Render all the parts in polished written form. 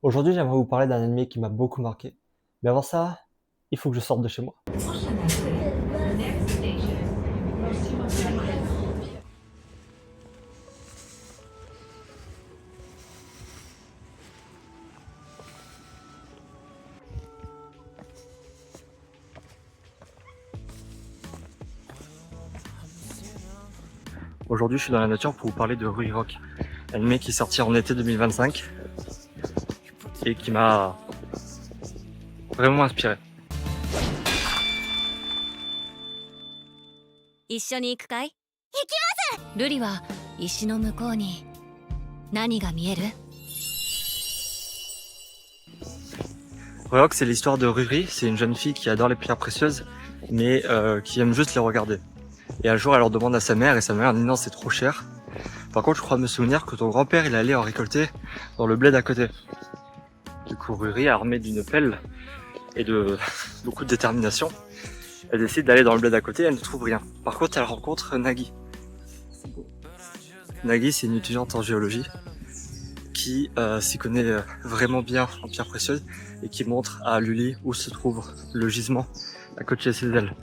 Aujourd'hui, j'aimerais vous parler d'un anime qui m'a beaucoup marqué. Mais avant ça, il faut que je sorte de chez moi. Aujourd'hui, je suis dans la nature pour vous parler de Rui Rock, anime qui est sorti en été 2025 et qui m'a vraiment inspiré. 一緒に行くかい？行きます。ルリは石の向こうに何が見える？ Rui Rock, c'est l'histoire de Ruri, c'est une jeune fille qui adore les pierres précieuses, mais qui aime juste les regarder. Et un jour, elle leur demande à sa mère, et sa mère dit non, c'est trop cher. Par contre, je crois me souvenir que ton grand-père, il allait en récolter dans le blé d'à côté. Du coup, Ruri, armée d'une pelle et de beaucoup de détermination, elle décide d'aller dans le bled d'à côté et elle ne trouve rien. Par contre, elle rencontre Nagi. Nagi, c'est une étudiante en géologie qui s'y connaît vraiment bien en pierres précieuses et qui montre à Luli où se trouve le gisement à côté de ses ailes.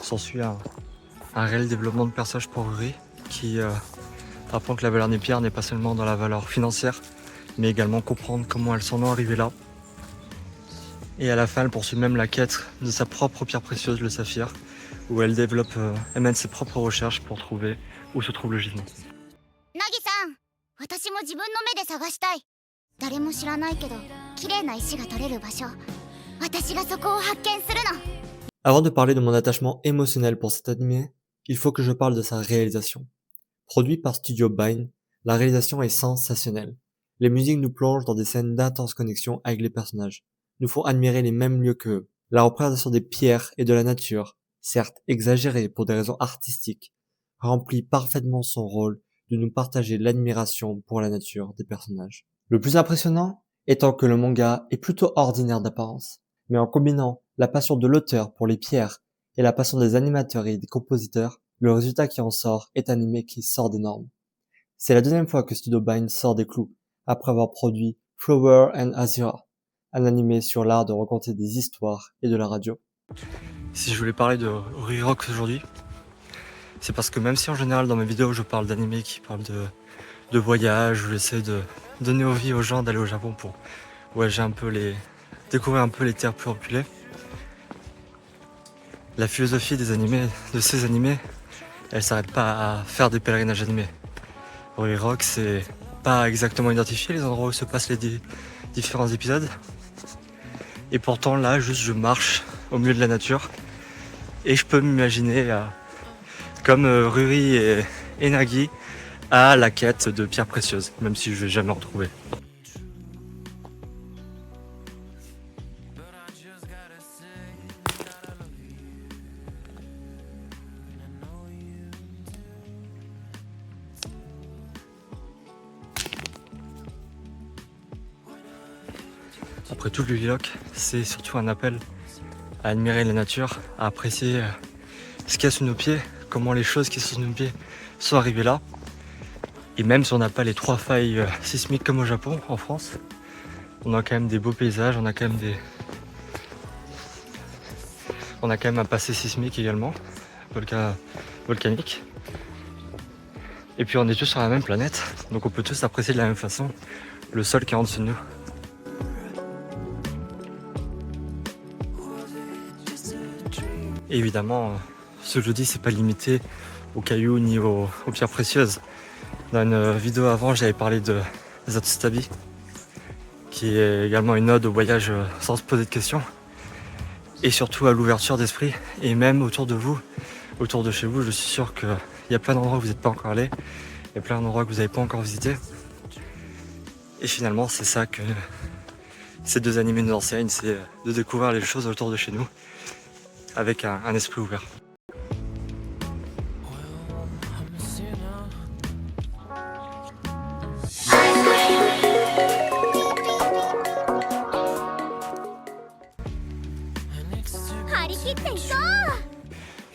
S'ensuit un réel développement de personnage pour Ruri qui apprend que la valeur des pierres n'est pas seulement dans la valeur financière mais également comprendre comment elles sont arrivées là. Et à la fin, elle poursuit même la quête de sa propre pierre précieuse, le saphir, où elle développe, elle mène ses propres recherches pour trouver où se trouve le gisement. ナギさん、私も自分の目で探したい。誰も知らないけど綺麗な石が取れる場所、私がそこを発見するの。 Avant de parler de mon attachement émotionnel pour cet anime, il faut que je parle de sa réalisation. Produit par Studio Bine, la réalisation est sensationnelle. Les musiques nous plongent dans des scènes d'intense connexion avec les personnages, nous font admirer les mêmes lieux qu'eux. La représentation des pierres et de la nature, certes exagérée pour des raisons artistiques, remplit parfaitement son rôle de nous partager l'admiration pour la nature des personnages. Le plus impressionnant étant que le manga est plutôt ordinaire d'apparence, mais en combinant la passion de l'auteur pour les pierres et la passion des animateurs et des compositeurs, le résultat qui en sort est un anime qui sort des normes. C'est la deuxième fois que Studio Bine sort des clous, après avoir produit Flower and Azura, un anime sur l'art de raconter des histoires et de la radio. Si je voulais parler de Rui Rock aujourd'hui, c'est parce que même si en général dans mes vidéos je parle d'anime qui parlent de voyage, où j'essaie de donner envie aux gens d'aller au Japon pour voyager un peu découvrir un peu les terres plus reculées, la philosophie des animés, de ces animés, elle s'arrête pas à faire des pèlerinages animés. Rui Rock, c'est pas exactement identifié les endroits où se passent les différents épisodes. Et pourtant là, juste je marche au milieu de la nature et je peux m'imaginer comme Ruri et Nagi à la quête de pierres précieuses, même si je vais jamais en trouver. Après tout, le Lock, c'est surtout un appel à admirer la nature, à apprécier ce qu'il y a sous nos pieds, comment les choses qui sont sous nos pieds sont arrivées là. Et même si on n'a pas les 3 failles sismiques comme au Japon, en France, on a quand même des beaux paysages, on a quand même un passé sismique également, volcanique. Et puis on est tous sur la même planète, donc on peut tous apprécier de la même façon le sol qui est en dessous de nous. Et évidemment, ce que je dis, c'est pas limité aux cailloux ni aux pierres précieuses. Dans une vidéo avant, j'avais parlé de Zatsustabi, qui est également une ode au voyage sans se poser de questions, et surtout à l'ouverture d'esprit. Et même autour de vous, autour de chez vous, je suis sûr qu'il y a plein d'endroits où vous n'êtes pas encore allés, il y a plein d'endroits que vous n'avez pas encore visités. Et finalement, c'est ça que ces deux animés nous enseignent, c'est de découvrir les choses autour de chez nous avec un esprit ouvert. I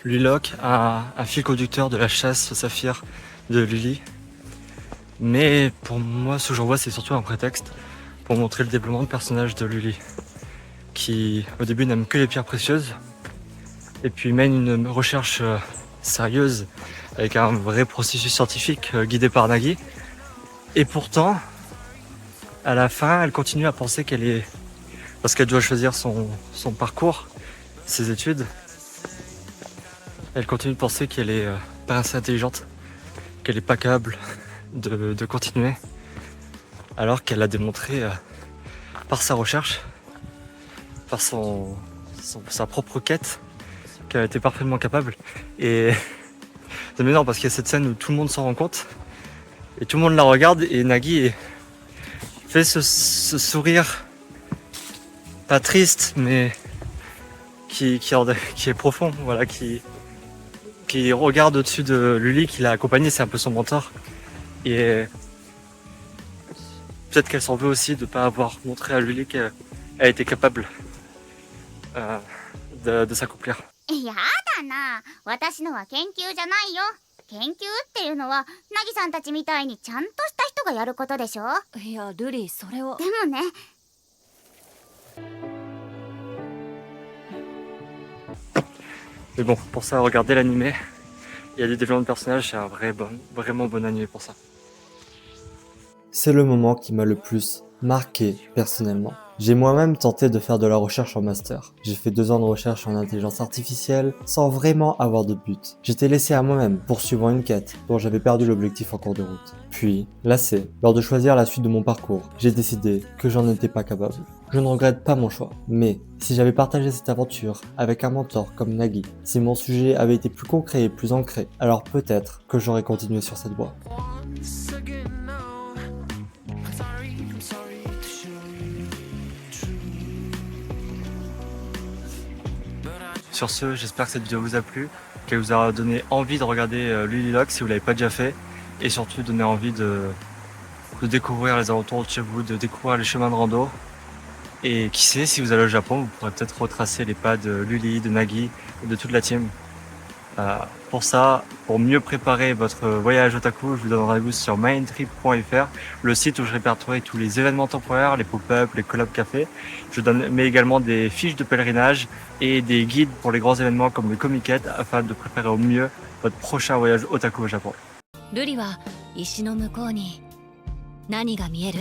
Luloc a un fil conducteur de la chasse aux saphirs de Lily. Mais pour moi, ce que j'en vois, c'est surtout un prétexte pour montrer le développement de personnage de Lily, qui au début n'aime que les pierres précieuses, et puis mène une recherche sérieuse avec un vrai processus scientifique guidé par Nagi. Et pourtant, à la fin, elle continue à penser qu'elle est... Parce qu'elle doit choisir son parcours, ses études, elle continue de penser qu'elle est pas assez intelligente, qu'elle est pas capable de continuer, alors qu'elle a démontré par sa recherche, par sa propre quête, qu'elle était parfaitement capable. Et c'est amusant parce qu'il y a cette scène où tout le monde s'en rend compte, et tout le monde la regarde, et Nagi fait ce sourire, pas triste, mais qui est profond, voilà, qui regarde au-dessus de Lily, qui l'a accompagné, c'est un peu son mentor. Et peut-être qu'elle s'en veut aussi de ne pas avoir montré à Lily qu'elle était capable de s'accomplir. やだな、私のは研究じゃないよ。研究っていうのはナギさんたちみたいにちゃんとした人がやることでしょ。いやルリそれはでもね。Mais bon, pour ça, regardez l'animé. Il y a des développements de personnages, c'est un vraiment bon animé pour ça. C'est le moment qui m'a le plus marqué personnellement. J'ai moi-même tenté de faire de la recherche en master. J'ai fait 2 ans de recherche en intelligence artificielle sans vraiment avoir de but. J'étais laissé à moi-même, poursuivant une quête dont j'avais perdu l'objectif en cours de route. Puis, lassé, lors de choisir la suite de mon parcours, j'ai décidé que j'en étais pas capable. Je ne regrette pas mon choix, mais si j'avais partagé cette aventure avec un mentor comme Nagi, si mon sujet avait été plus concret et plus ancré, alors peut-être que j'aurais continué sur cette voie. Sur ce, j'espère que cette vidéo vous a plu, qu'elle vous a donné envie de regarder Lily Lock si vous ne l'avez pas déjà fait, et surtout donné envie de découvrir les alentours de chez vous, de découvrir les chemins de rando. Et qui sait, si vous allez au Japon, vous pourrez peut-être retracer les pas de Lily, de Nagi et de toute la team. Pour ça, pour mieux préparer votre voyage otaku, je vous donne rendez-vous sur mindtrip.fr, le site où je répertorie tous les événements temporaires, les pop-up, les collab cafés. Je mets également des fiches de pèlerinage et des guides pour les grands événements comme le Comiket afin de préparer au mieux votre prochain voyage otaku au Japon. ルリは石の向こうに何が見える？